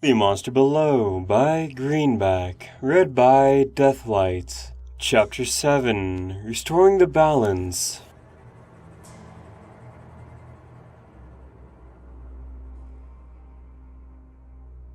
The Monster Below by Greenback, read by Deathlight. Chapter 7, Restoring the Balance.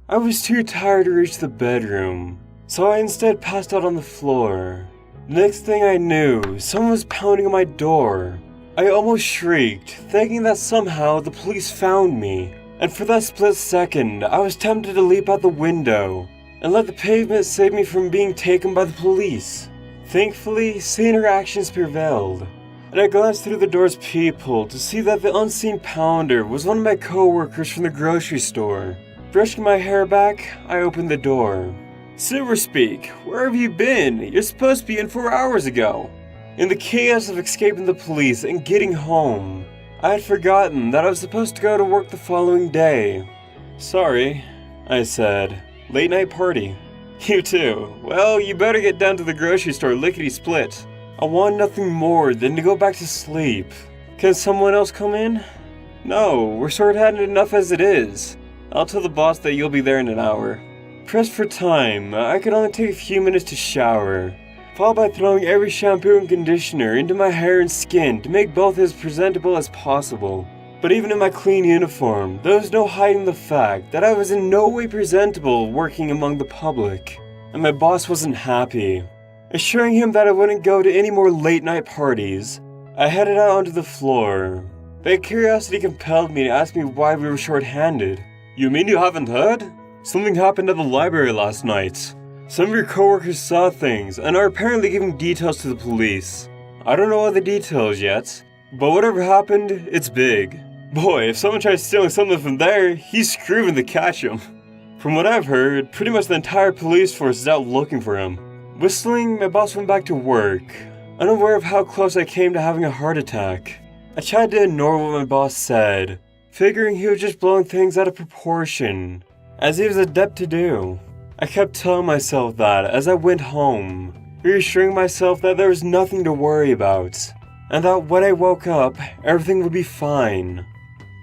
I was too tired to reach the bedroom, so I instead passed out on the floor. The next thing I knew, someone was pounding on my door. I almost shrieked, thinking that somehow the police found me. And for that split second, I was tempted to leap out the window and let the pavement save me from being taken by the police. Thankfully, saner actions prevailed, and I glanced through the door's peephole to see that the unseen pounder was one of my co-workers from the grocery store. Brushing my hair back, I opened the door. "Silverspeak, where have you been? You're supposed to be in 4 hours ago." In the chaos of escaping the police and getting home, I had forgotten that I was supposed to go to work the following day. "Sorry," I said. "Late night party." "You too. Well, you better get down to the grocery store lickety-split." I want nothing more than to go back to sleep. "Can someone else come in?" "No, we're short-handed enough as it is. I'll tell the boss that you'll be there in an hour." Pressed for time, I could only take a few minutes to shower, followed by throwing every shampoo and conditioner into my hair and skin to make both as presentable as possible. But even in my clean uniform, there was no hiding the fact that I was in no way presentable working among the public, and my boss wasn't happy. Assuring him that I wouldn't go to any more late-night parties, I headed out onto the floor. But curiosity compelled me to ask me why we were short-handed. "You mean you haven't heard? Something happened at the library last night. Some of your coworkers saw things and are apparently giving details to the police. I don't know all the details yet, but whatever happened, it's big. Boy, if someone tries stealing something from there, he's screaming to catch him." From what I've heard, pretty much the entire police force is out looking for him. Whistling, my boss went back to work, unaware of how close I came to having a heart attack. I tried to ignore what my boss said, figuring he was just blowing things out of proportion, as he was adept to do. I kept telling myself that as I went home, reassuring myself that there was nothing to worry about, and that when I woke up, everything would be fine.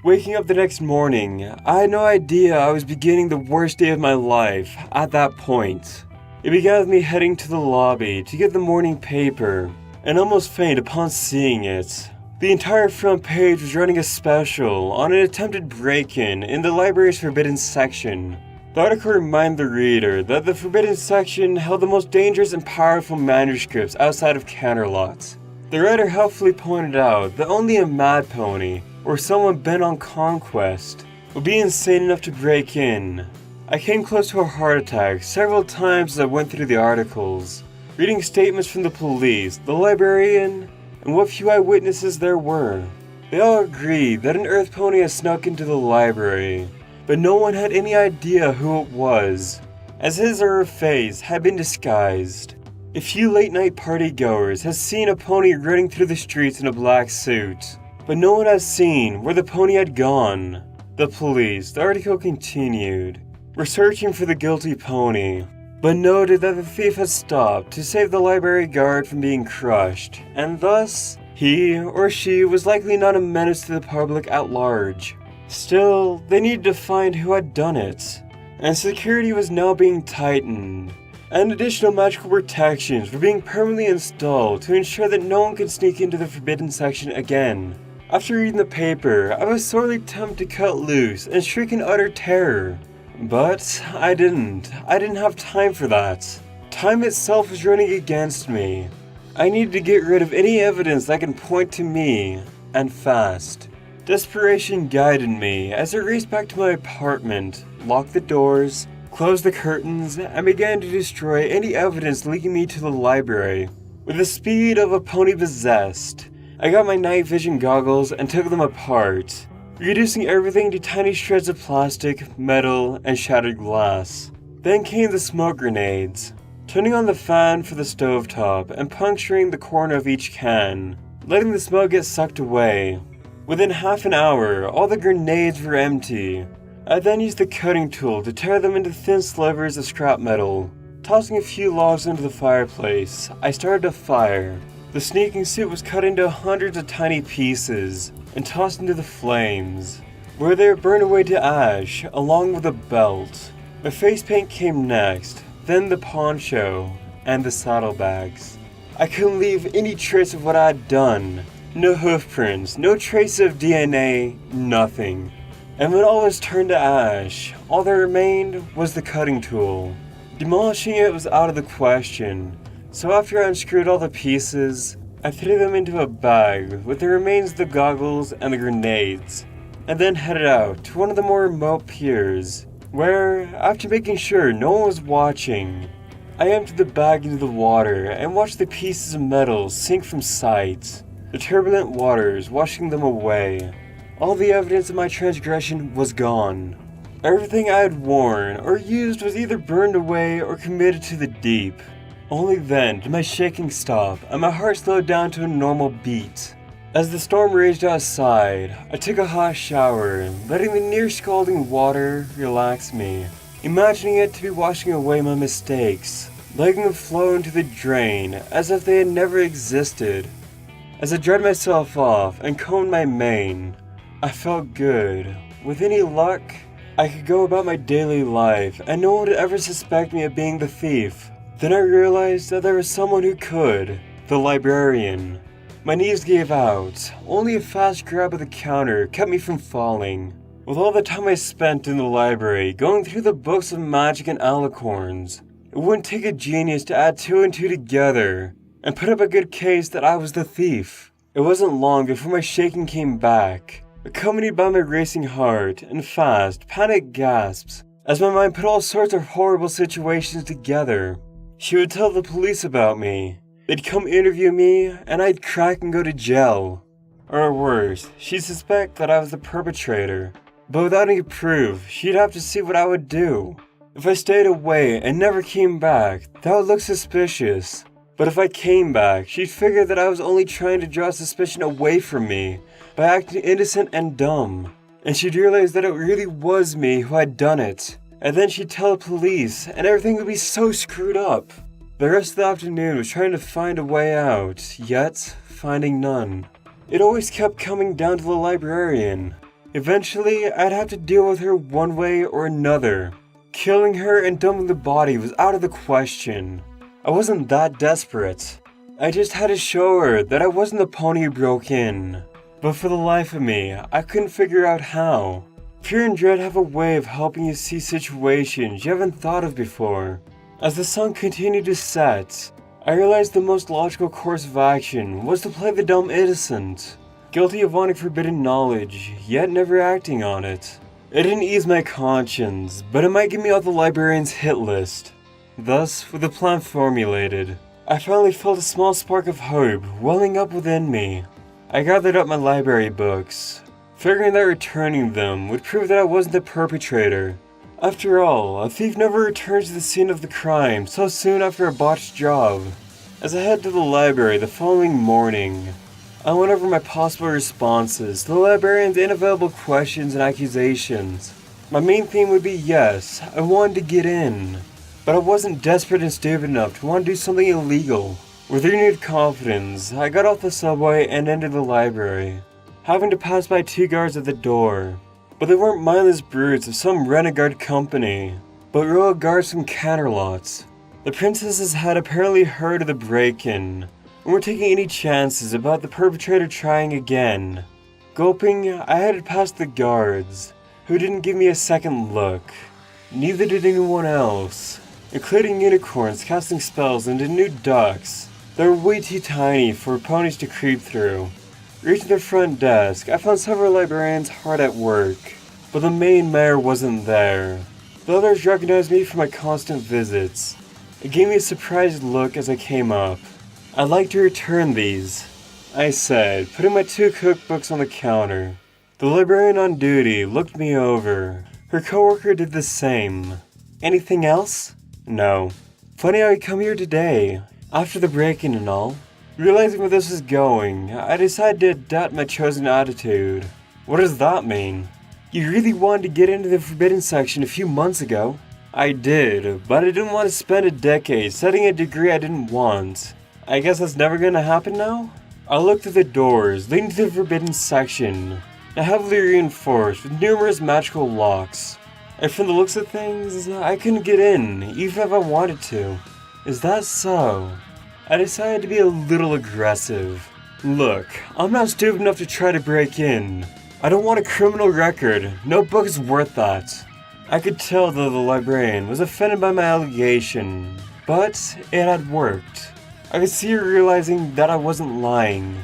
Waking up the next morning, I had no idea I was beginning the worst day of my life at that point. It began with me heading to the lobby to get the morning paper, and almost faint upon seeing it. The entire front page was running a special on an attempted break-in in the library's forbidden section. The article reminded the reader that the forbidden section held the most dangerous and powerful manuscripts outside of Canterlot. The writer helpfully pointed out that only a mad pony, or someone bent on conquest, would be insane enough to break in. I came close to a heart attack several times as I went through the articles, reading statements from the police, the librarian, and what few eyewitnesses there were. They all agreed that an earth pony had snuck into the library, but no one had any idea who it was, as his or her face had been disguised. A few late-night partygoers had seen a pony running through the streets in a black suit, but no one had seen where the pony had gone. The police, the article continued, were searching for the guilty pony, but noted that the thief had stopped to save the library guard from being crushed, and thus, he or she was likely not a menace to the public at large. Still, they needed to find who had done it, and security was now being tightened, and additional magical protections were being permanently installed to ensure that no one could sneak into the forbidden section again. After reading the paper, I was sorely tempted to cut loose and shriek in utter terror. But I didn't have time for that. Time itself was running against me. I needed to get rid of any evidence that can point to me, and fast. Desperation guided me as I raced back to my apartment, locked the doors, closed the curtains, and began to destroy any evidence leading me to the library. With the speed of a pony possessed, I got my night vision goggles and took them apart, reducing everything to tiny shreds of plastic, metal, and shattered glass. Then came the smoke grenades, turning on the fan for the stovetop and puncturing the corner of each can, letting the smoke get sucked away. Within half an hour, all the grenades were empty. I then used the cutting tool to tear them into thin slivers of scrap metal. Tossing a few logs into the fireplace, I started a fire. The sneaking suit was cut into hundreds of tiny pieces and tossed into the flames, where they were burned away to ash, along with a belt. My face paint came next, then the poncho, and the saddlebags. I couldn't leave any trace of what I had done. No hoof prints, no trace of DNA, nothing. And when all was turned to ash, all that remained was the cutting tool. Demolishing it was out of the question, so after I unscrewed all the pieces, I threw them into a bag with the remains of the goggles and the grenades, and then headed out to one of the more remote piers, where, after making sure no one was watching, I emptied the bag into the water and watched the pieces of metal sink from sight, the turbulent waters washing them away. All the evidence of my transgression was gone. Everything I had worn or used was either burned away or committed to the deep. Only then did my shaking stop and my heart slow down to a normal beat. As the storm raged outside, I took a hot shower, letting the near scalding water relax me, imagining it to be washing away my mistakes, letting them flow into the drain as if they had never existed. As I dried myself off and combed my mane, I felt good. With any luck, I could go about my daily life and no one would ever suspect me of being the thief. Then I realized that there was someone who could, the librarian. My knees gave out. Only a fast grab of the counter kept me from falling. With all the time I spent in the library going through the books of magic and alicorns, it wouldn't take a genius to add 2 and 2 together and put up a good case that I was the thief. It wasn't long before my shaking came back, accompanied by my racing heart and fast, panicked gasps as my mind put all sorts of horrible situations together. She would tell the police about me. They'd come interview me, and I'd crack and go to jail. Or worse, she'd suspect that I was the perpetrator. But without any proof, she'd have to see what I would do. If I stayed away and never came back, that would look suspicious. But if I came back, she'd figure that I was only trying to draw suspicion away from me by acting innocent and dumb. And she'd realize that it really was me who had done it. And then she'd tell the police, and everything would be so screwed up. The rest of the afternoon was trying to find a way out, yet finding none. It always kept coming down to the librarian. Eventually, I'd have to deal with her one way or another. Killing her and dumping the body was out of the question. I wasn't that desperate. I just had to show her that I wasn't the pony who broke in. But for the life of me, I couldn't figure out how. Fear and dread have a way of helping you see situations you haven't thought of before. As the sun continued to set, I realized the most logical course of action was to play the dumb innocent, guilty of wanting forbidden knowledge, yet never acting on it. It didn't ease my conscience, but it might get me off the librarian's hit list. Thus, with the plan formulated, I finally felt a small spark of hope welling up within me. I gathered up my library books, figuring that returning them would prove that I wasn't the perpetrator. After all, a thief never returns to the scene of the crime so soon after a botched job. As I head to the library the following morning, I went over my possible responses to the librarian's inavailable questions and accusations. My main theme would be yes, I wanted to get in, but I wasn't desperate and stupid enough to want to do something illegal. With renewed confidence, I got off the subway and entered the library, having to pass by 2 guards at the door. But they weren't mindless brutes of some renegade company, but royal guards from Canterlot. The princesses had apparently heard of the break-in, and were taking any chances about the perpetrator trying again. Gulping, I headed past the guards, who didn't give me a second look. Neither did anyone else, including unicorns casting spells into new ducks that were way too tiny for ponies to creep through. Reaching the front desk, I found several librarians hard at work, but the main mayor wasn't there. The others recognized me from my constant visits. It gave me a surprised look as I came up. "I'd like to return these," I said, putting my 2 cookbooks on the counter. The librarian on duty looked me over. Her coworker did the same. "Anything else?" "No." "Funny how you come here today, after the break-in and all." Realizing where this was going, I decided to adapt my chosen attitude. "What does that mean?" "You really wanted to get into the forbidden section a few months ago." "I did, but I didn't want to spend a decade studying a degree I didn't want. I guess that's never gonna happen now?" I looked through the doors leading to the forbidden section, now heavily reinforced with numerous magical locks. And from the looks of things, I couldn't get in, even if I wanted to. Is that so? I decided to be a little aggressive. Look, I'm not stupid enough to try to break in. I don't want a criminal record. No book is worth that. I could tell that the librarian was offended by my allegation, but it had worked. I could see her realizing that I wasn't lying.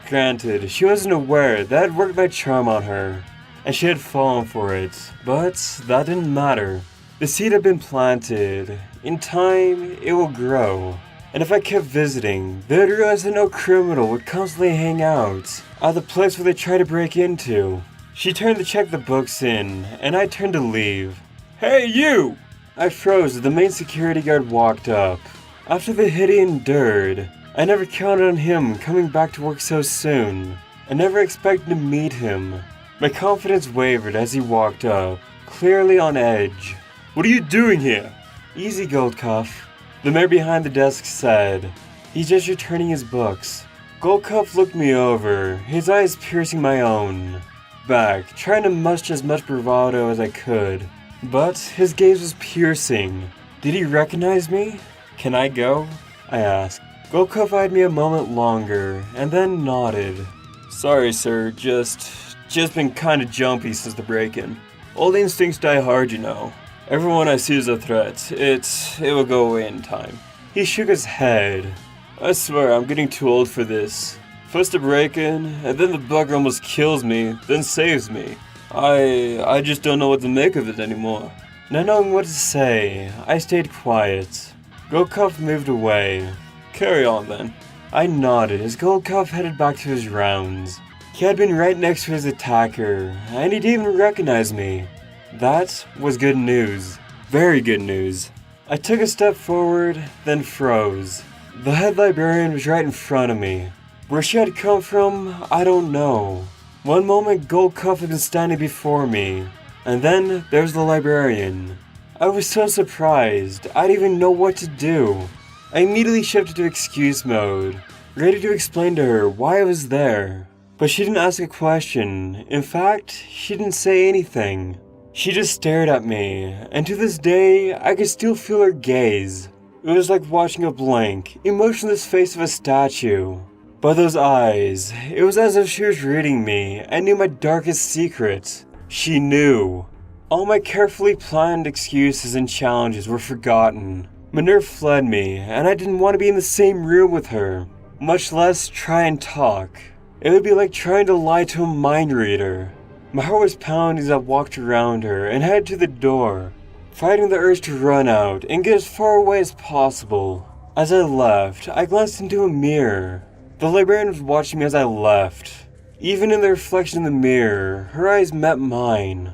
Granted, she wasn't aware that I'd worked my charm on her, and she had fallen for it, but that didn't matter. The seed had been planted. In time, it will grow. And if I kept visiting, they'd realize that no criminal would constantly hang out at the place where they try to break into. She turned to check the books in, and I turned to leave. Hey, you! I froze as the main security guard walked up. After the hit he endured, I never counted on him coming back to work so soon. I never expected to meet him. My confidence wavered as he walked up, clearly on edge. What are you doing here? Easy, Goldcuff. The mayor behind the desk said. He's just returning his books. Goldcuff looked me over, his eyes piercing my own. Back, trying to muster as much bravado as I could. But his gaze was piercing. Did he recognize me? Can I go? I asked. Goldcuff eyed me a moment longer, and then nodded. Sorry, sir, just been kinda jumpy since the break-in. Old instincts die hard, you know. Everyone I see is a threat. It will go away in time. He shook his head. I swear, I'm getting too old for this. First a break-in, and then the bugger almost kills me, then saves me. I just don't know what to make of it anymore. Not knowing what to say, I stayed quiet. Goldcuff moved away. Carry on then. I nodded as Goldcuff headed back to his rounds. He had been right next to his attacker, and he didn't even recognize me. That was good news. Very good news. I took a step forward, then froze. The head librarian was right in front of me. Where she had come from, I don't know. One moment Goldcuff had been standing before me, and then there's the librarian. I was so surprised, I didn't even know what to do. I immediately shifted to excuse mode, ready to explain to her why I was there. But she didn't ask a question. In fact, she didn't say anything. She just stared at me, and to this day, I could still feel her gaze. It was like watching a blank, emotionless face of a statue. By those eyes, it was as if she was reading me and knew my darkest secrets. She knew. All my carefully planned excuses and challenges were forgotten. My nerve fled me, and I didn't want to be in the same room with her, much less try and talk. It would be like trying to lie to a mind reader. My heart was pounding as I walked around her and headed to the door, fighting the urge to run out and get as far away as possible. As I left, I glanced into a mirror. The librarian was watching me as I left. Even in the reflection in the mirror, her eyes met mine.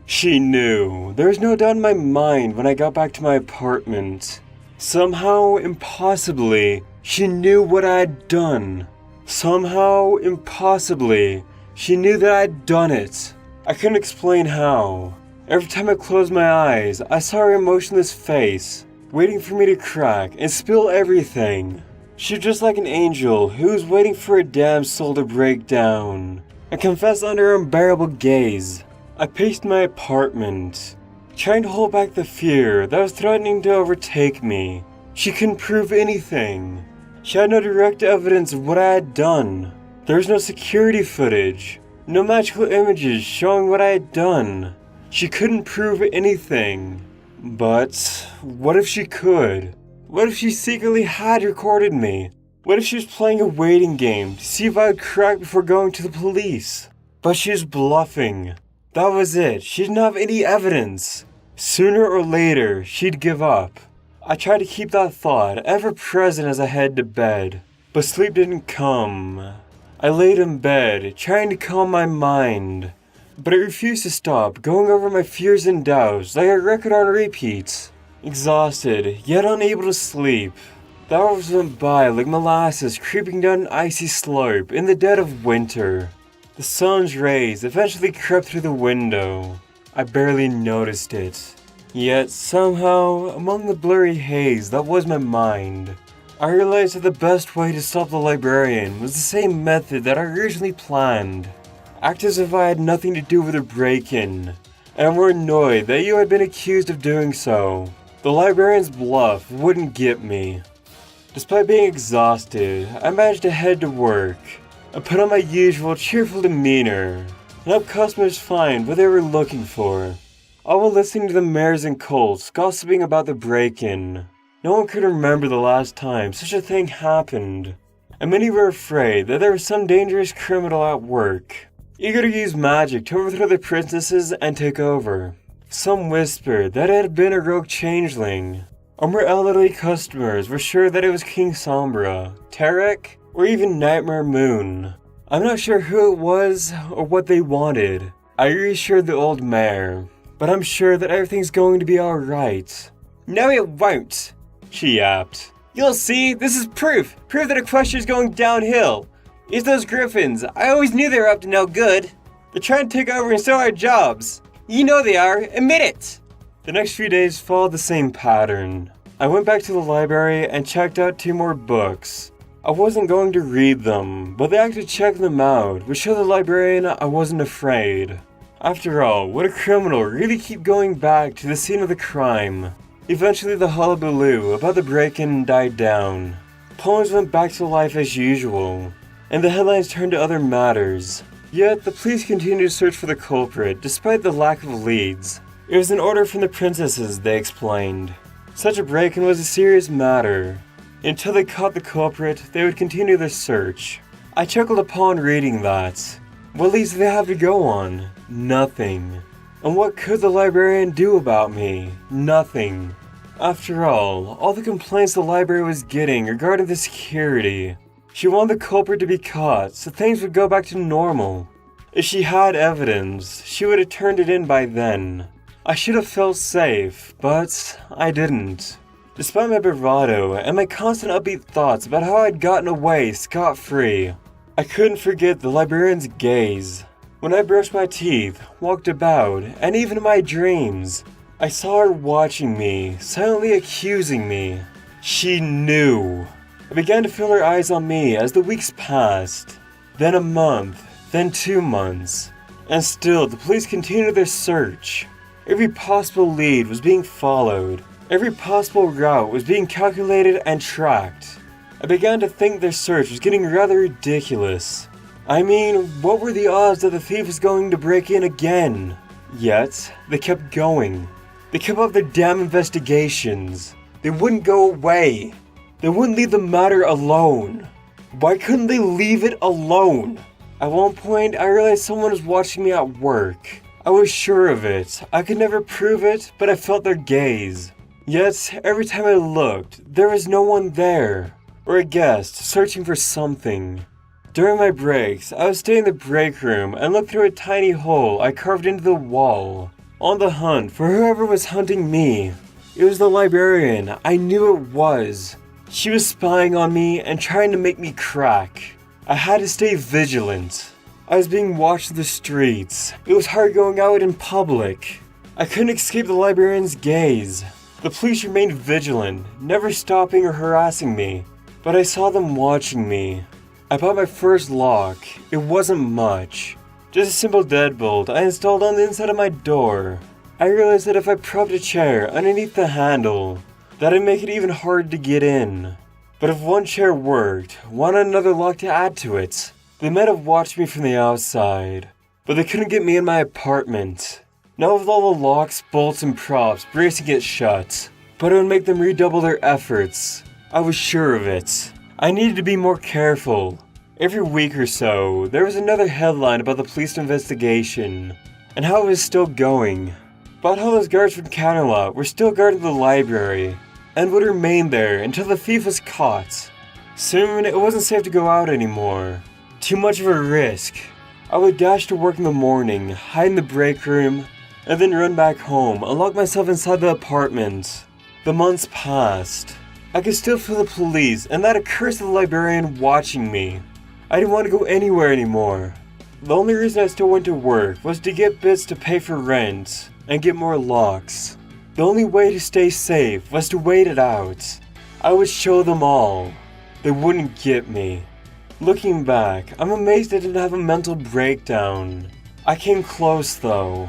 She knew. There was no doubt in my mind when I got back to my apartment. Somehow, impossibly, she knew what I had done. Somehow, impossibly, she knew that I had done it. I couldn't explain how. Every time I closed my eyes, I saw her emotionless face, waiting for me to crack and spill everything. She was just like an angel who was waiting for a damn soul to break down and confess under her unbearable gaze. I paced my apartment, trying to hold back the fear that was threatening to overtake me. She couldn't prove anything. She had no direct evidence of what I had done. There was no security footage, no magical images showing what I had done. She couldn't prove anything. But what if she could? What if she secretly had recorded me? What if she was playing a waiting game to see if I would crack before going to the police? But she was bluffing. That was it. She didn't have any evidence. Sooner or later, she'd give up. I tried to keep that thought ever present as I headed to bed, but sleep didn't come. I laid in bed, trying to calm my mind, but it refused to stop, going over my fears and doubts like a record on repeat. Exhausted, yet unable to sleep. The hours went by like molasses creeping down an icy slope in the dead of winter. The sun's rays eventually crept through the window. I barely noticed it. Yet somehow, among the blurry haze that was my mind, I realized that the best way to stop the librarian was the same method that I originally planned. Act as if I had nothing to do with her break-in. and were annoyed that you had been accused of doing so. The librarian's bluff wouldn't get me. Despite being exhausted, I managed to head to work. I put on my usual cheerful demeanor and helped customers find what they were looking for, all while listening to the mayors and colts gossiping about the break-in. No one could remember the last time such a thing happened, and many were afraid that there was some dangerous criminal at work, eager to use magic to overthrow the princesses and take over. Some whispered that it had been a rogue changeling, or more elderly customers were sure that it was King Sombra, Tarek, or even Nightmare Moon. I'm not sure who it was or what they wanted. I reassured the old mayor, but I'm sure that everything's going to be alright. No it won't, she yapped. You'll see, this is proof that Equestria's going downhill. It's those griffins, I always knew they were up to no good. They're trying to take over and steal our jobs. You know they are, admit it! The next few days followed the same pattern. I went back to the library and checked out 2 more books. I wasn't going to read them, but the act of checking them out would show the librarian I wasn't afraid. After all, would a criminal really keep going back to the scene of the crime? Eventually the hullabaloo about the break-in died down. Poems went back to life as usual, and the headlines turned to other matters. Yet, the police continued to search for the culprit despite the lack of leads. It was an order from the princesses, they explained. Such a break-in was a serious matter. Until they caught the culprit, they would continue their search. I chuckled upon reading that. What leads did they have to go on? Nothing. And what could the librarian do about me? Nothing. After all the complaints the library was getting regarding the security. She wanted the culprit to be caught so things would go back to normal. If she had evidence, she would have turned it in by then. I should have felt safe, but I didn't. Despite my bravado and my constant upbeat thoughts about how I'd gotten away scot-free, I couldn't forget the librarian's gaze. When I brushed my teeth, walked about, and even in my dreams, I saw her watching me, silently accusing me. She knew. I began to feel her eyes on me as the weeks passed. Then a month, then 2 months, and still the police continued their search. Every possible lead was being followed. Every possible route was being calculated and tracked. I began to think their search was getting rather ridiculous. I mean, what were the odds that the thief was going to break in again? Yet, they kept going. They kept up their damn investigations. They wouldn't go away. They wouldn't leave the matter alone. Why couldn't they leave it alone? At one point, I realized someone was watching me at work. I was sure of it. I could never prove it, but I felt their gaze. Yet, every time I looked, there was no one there, or a guest searching for something. During my breaks, I would stay in the break room and look through a tiny hole I carved into the wall, on the hunt for whoever was hunting me. It was the librarian, I knew it was. She was spying on me and trying to make me crack. I had to stay vigilant. I was being watched in the streets. It was hard going out in public. I couldn't escape the librarian's gaze. The police remained vigilant, never stopping or harassing me, but I saw them watching me. I bought my first lock. It wasn't much. Just a simple deadbolt I installed on the inside of my door. I realized that if I propped a chair underneath the handle, that'd make it even harder to get in. But if one chair worked, why not another lock to add to it? They might have watched me from the outside, but they couldn't get me in my apartment. Not with all the locks, bolts, and props bracing it shut, but it would make them redouble their efforts. I was sure of it. I needed to be more careful. Every week or so, there was another headline about the police investigation, and how it was still going. About how those guards from Canterlot were still guarding the library, and would remain there until the thief was caught. Soon, it wasn't safe to go out anymore. Too much of a risk. I would dash to work in the morning, hide in the break room, and then run back home and lock myself inside the apartment. The months passed. I could still feel the police and that accursed librarian watching me. I didn't want to go anywhere anymore. The only reason I still went to work was to get bits to pay for rent and get more locks. The only way to stay safe was to wait it out. I would show them all. They wouldn't get me. Looking back, I'm amazed I didn't have a mental breakdown. I came close though.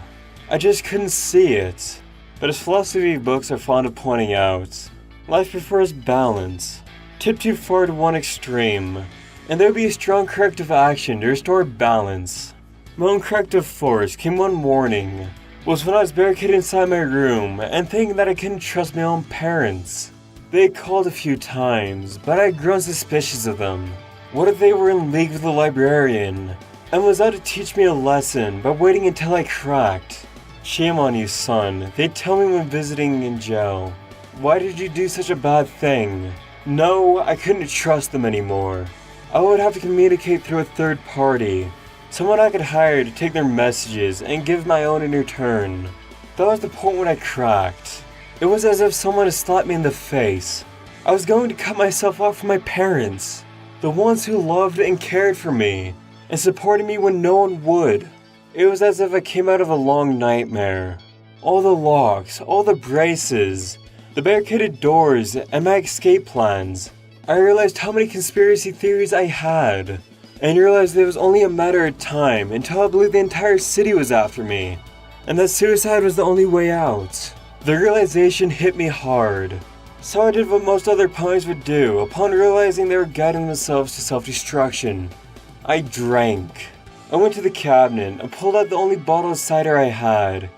I just couldn't see it. But as philosophy books are fond of pointing out, life prefers balance. Tip too far to one extreme, and there would be a strong corrective action to restore balance. My own corrective force came one morning, was when I was barricaded inside my room and thinking that I couldn't trust my own parents. They had called a few times, but I had grown suspicious of them. What if they were in league with the librarian, and was out to teach me a lesson by waiting until I cracked? Shame on you, son, they'd tell me when visiting in jail. Why did you do such a bad thing? No, I couldn't trust them anymore. I would have to communicate through a third party, someone I could hire to take their messages and give my own in return. That was the point when I cracked. It was as if someone had slapped me in the face. I was going to cut myself off from my parents, the ones who loved and cared for me, and supported me when no one would. It was as if I came out of a long nightmare. All the locks, all the braces, the barricaded doors, and my escape plans. I realized how many conspiracy theories I had, and realized that it was only a matter of time until I believed the entire city was after me, and that suicide was the only way out. The realization hit me hard. So I did what most other ponies would do upon realizing they were guiding themselves to self-destruction. I drank. I went to the cabinet and pulled out the only bottle of cider I had,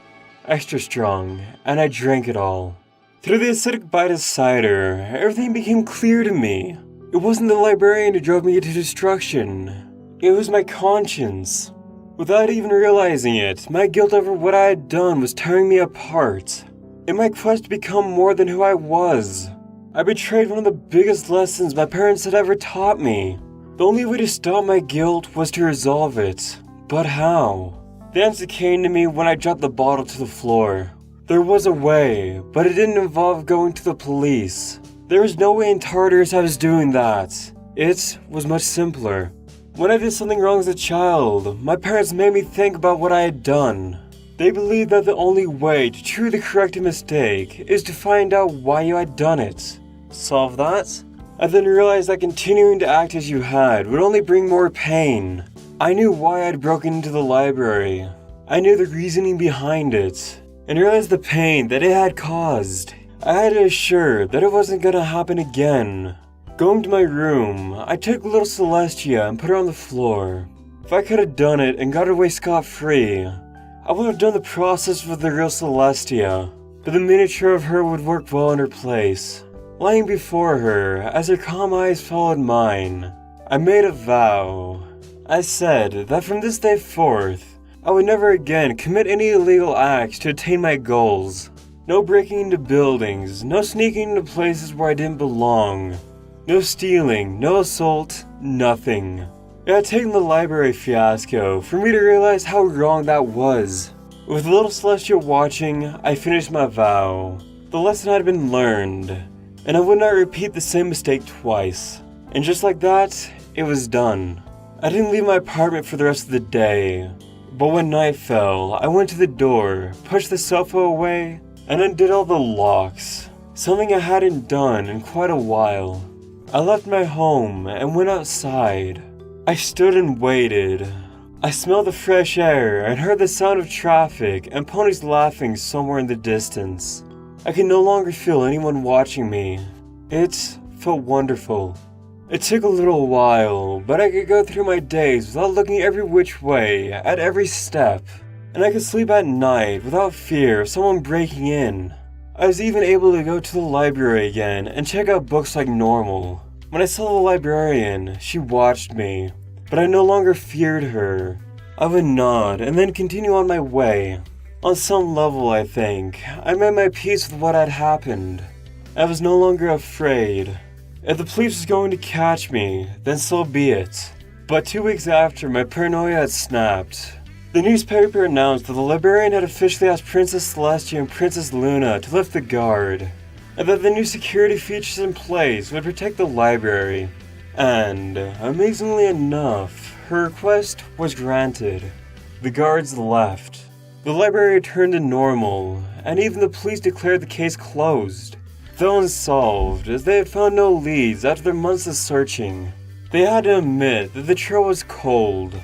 extra strong, and I drank it all. Through the acidic bite of cider, everything became clear to me. It wasn't the librarian who drove me into destruction. It was my conscience. Without even realizing it, my guilt over what I had done was tearing me apart. In my quest to become more than who I was, I betrayed one of the biggest lessons my parents had ever taught me. The only way to stop my guilt was to resolve it. But how? The answer came to me when I dropped the bottle to the floor. There was a way, but it didn't involve going to the police. There was no way in Tartarus I was doing that. It was much simpler. When I did something wrong as a child, my parents made me think about what I had done. They believed that the only way to truly correct a mistake is to find out why you had done it. Solve that? I then realized that continuing to act as you had would only bring more pain. I knew why I had broken into the library. I knew the reasoning behind it, and realized the pain that it had caused. I had to assure that it wasn't gonna happen again. Going to my room, I took little Celestia and put her on the floor. If I could have done it and got away scot-free, I would have done the process with the real Celestia, but the miniature of her would work well in her place. Lying before her, as her calm eyes followed mine, I made a vow. I said that from this day forth, I would never again commit any illegal acts to attain my goals. No breaking into buildings, no sneaking into places where I didn't belong. No stealing, no assault, nothing. It had taken the library fiasco for me to realize how wrong that was. With little Celestia watching, I finished my vow. The lesson had been learned, and I would not repeat the same mistake twice. And just like that, it was done. I didn't leave my apartment for the rest of the day, but when night fell, I went to the door, pushed the sofa away, and undid all the locks, something I hadn't done in quite a while. I left my home and went outside. I stood and waited. I smelled the fresh air and heard the sound of traffic and ponies laughing somewhere in the distance. I could no longer feel anyone watching me. It felt wonderful. It took a little while, but I could go through my days without looking every which way, at every step. And I could sleep at night without fear of someone breaking in. I was even able to go to the library again and check out books like normal. When I saw the librarian, she watched me, but I no longer feared her. I would nod and then continue on my way. On some level, I think, I made my peace with what had happened. I was no longer afraid. If the police was going to catch me, then so be it. But 2 weeks after, my paranoia had snapped. The newspaper announced that the librarian had officially asked Princess Celestia and Princess Luna to lift the guard, and that the new security features in place would protect the library. And, amazingly enough, her request was granted. The guards left. The library returned to normal, and even the police declared the case closed, though unsolved, as they had found no leads after their months of searching. They had to admit that the trail was cold.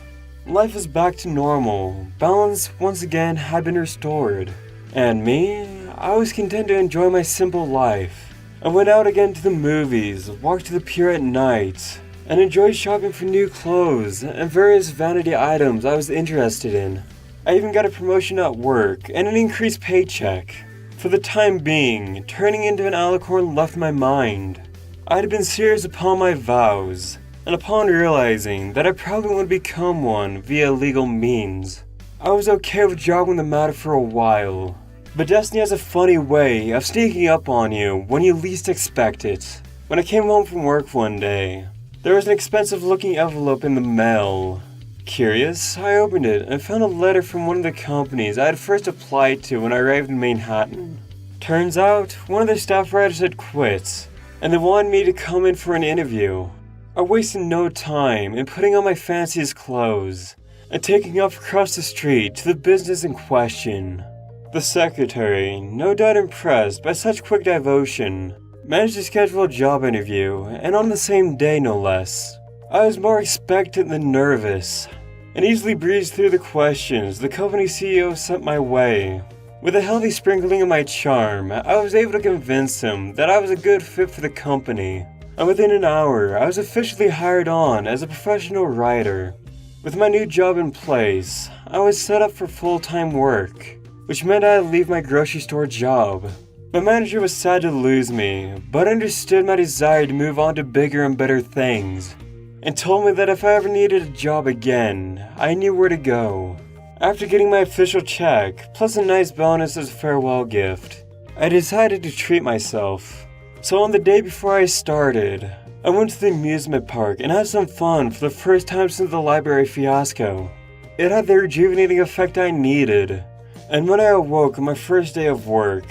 Life was back to normal. Balance once again had been restored. And me, I was content to enjoy my simple life. I went out again to the movies, walked to the pier at night, and enjoyed shopping for new clothes and various vanity items I was interested in. I even got a promotion at work and an increased paycheck. For the time being, turning into an alicorn left my mind. I had been serious upon my vows, and upon realizing that I probably would become one via legal means, I was okay with dropping the matter for a while. But destiny has a funny way of sneaking up on you when you least expect it. When I came home from work one day, there was an expensive looking envelope in the mail. Curious, I opened it and found a letter from one of the companies I had first applied to when I arrived in Manhattan. Turns out, one of their staff writers had quit, and they wanted me to come in for an interview. I wasted no time in putting on my fanciest clothes and taking off across the street to the business in question. The secretary, no doubt impressed by such quick devotion, managed to schedule a job interview, and on the same day no less. I was more expectant than nervous, and easily breezed through the questions the company CEO sent my way. With a healthy sprinkling of my charm, I was able to convince him that I was a good fit for the company, and within an hour, I was officially hired on as a professional writer. With my new job in place, I was set up for full-time work, which meant I had to leave my grocery store job. My manager was sad to lose me, but understood my desire to move on to bigger and better things, and told me that if I ever needed a job again, I knew where to go. After getting my official check, plus a nice bonus as a farewell gift, I decided to treat myself. So on the day before I started, I went to the amusement park and had some fun for the first time since the library fiasco. It had the rejuvenating effect I needed, and when I awoke on my first day of work,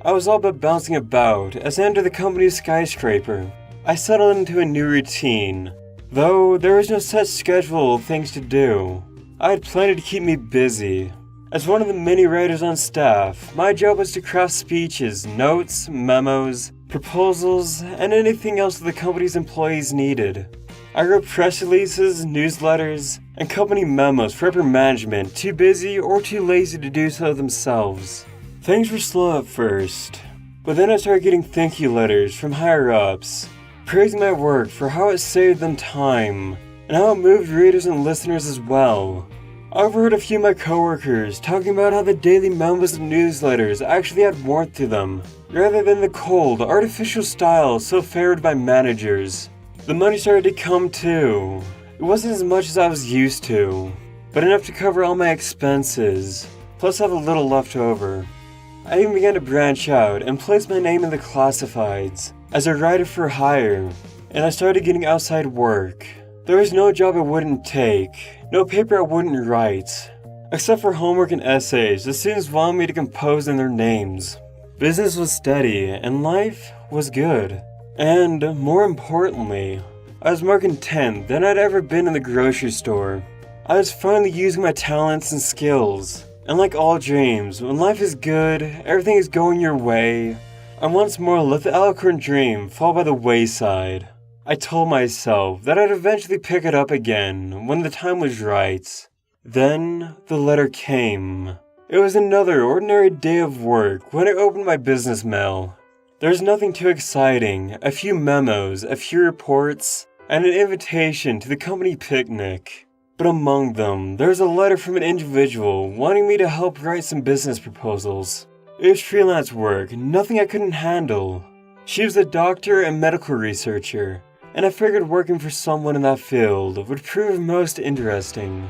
I was all but bouncing about as I entered the company's skyscraper. I settled into a new routine, though there was no set schedule of things to do. I had plenty to keep me busy. As one of the many writers on staff, my job was to craft speeches, notes, memos, proposals, and anything else that the company's employees needed. I wrote press releases, newsletters, and company memos for upper management too busy or too lazy to do so themselves. Things were slow at first, but then I started getting thank you letters from higher-ups, praising my work for how it saved them time, and how it moved readers and listeners as well. I overheard a few of my coworkers talking about how the daily memos and newsletters actually had warmth to them, rather than the cold, artificial style so favored by managers. The money started to come too. It wasn't as much as I was used to, but enough to cover all my expenses, plus have a little left over. I even began to branch out and place my name in the classifieds as a writer for hire, and I started getting outside work. There was no job I wouldn't take, no paper I wouldn't write, except for homework and essays the students wanted me to compose in their names. Business was steady, and life was good. And, more importantly, I was more content than I'd ever been in the grocery store. I was finally using my talents and skills. And like all dreams, when life is good, everything is going your way, I once more let the alicorn dream fall by the wayside. I told myself that I'd eventually pick it up again when the time was right. Then the letter came. It was another ordinary day of work when I opened my business mail. There was nothing too exciting, a few memos, a few reports, and an invitation to the company picnic. But among them, there was a letter from an individual wanting me to help write some business proposals. It was freelance work, nothing I couldn't handle. She was a doctor and medical researcher, and I figured working for someone in that field would prove most interesting.